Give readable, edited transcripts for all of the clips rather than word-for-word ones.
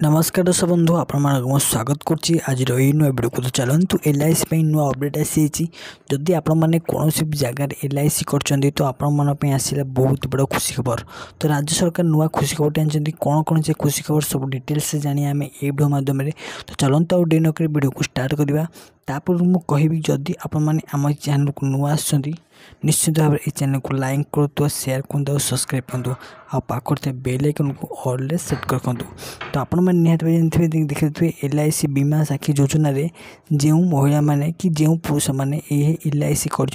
नमस्कार दर्शक बंधु आपण स्वागत करुच्ची आज नुआ वीडियो को। तो चलतु LIC नुआ अपडेट आसी जदि आपण मैंने कौन भी जगार LIC कर तो आपण आसला बहुत बड़ खुशी खबर। तो राज्य सरकार नुआ खुशी खबर आनी कौन कौन से खुशी खबर सब डिटेल्स जानी आम ए वीडियो माध्यम। तो चलतु आउ डे नक वीडियो को स्टार्ट करवा। तापर मुझे कहबी जदि आपण मैंने आम चैनल को नुआ आसुँच निश्चित भाव में चैनल को लाइक करूँ, शेयर करूँ, सब्सक्राइब करूँ और पाखे बेल आइकन को ऑल सेट कर रखुँ। तो आपण मैंने निहत जानते देखिए LIC बीमा साखी योजना रे जो महिला माने कि जो पुरुष मैंने ये LIC कर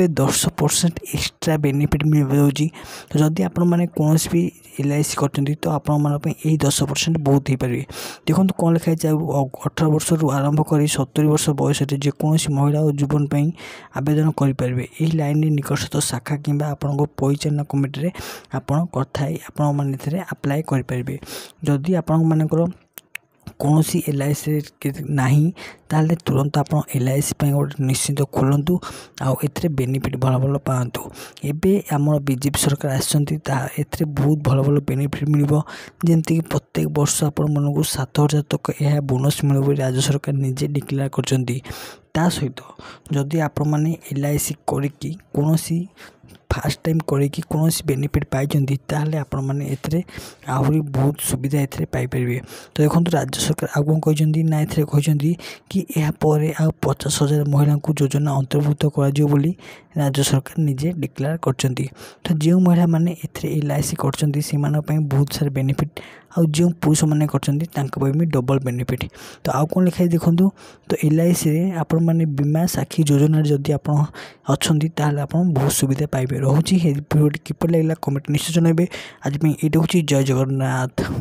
10% एक्स्ट्रा बेनिफिट मिल जाऊँगी। तो जदि आपण मैंने कौन भी LIC कर तो आपण 10% बहुत हो पारे। देखो कौन लिखाई 18 वर्ष आरंभ कर 70 वर्ष बयस जेकोसी महिला और जीवन पर आवेदन करेंगे। यही लाइन निकटस्थ शाखा कि आपण परिचालन कमिटी में आपण कथाई आपण मैंने आप्लाय करेंगे। जदि आपण मानकर कौन सी LIC नहीं ताले तुरंत आप LIC गोटे निश्चित खोलतु आउ बेनिफिट भल भल पातु। एवं आम बीजेपी सरकार आसते बहुत भल भल बेनिफिट मिल जमीक प्रत्येक वर्ष आपण मानक 7,000 तक यह बोनस मिल राज्य सरकार निजे डिक्लेयर कर सहित जदि आपण मैंने LIC करी कौन फास्ट टाइम करी कौन बेनिफिट पाई ताले आपण मैंने आहरी बहुत सुविधा ए पाइपर। तो देखो राज्य सरकार आग कौन कहते ना कहते कि यापर आ 50,000 महिला को योजना अंतर्भुक्त कर राज्य सरकार निजे डिक्लेयर कर। तो जो महिला मैंने LIC कर बहुत सारे बेनिफिट आउ जो पुरुष मैंने कर डबल बेनिफिट। तो आउ कौन लिखाई देखूँ तो LIC रे आपण मैंने बीमा साखी योजना जदि आप बहुत सुविधा पाइबे। रोचे भिडियो किपर लगे कमेंट निश्चय जनइबे। आज ये जय जगन्नाथ।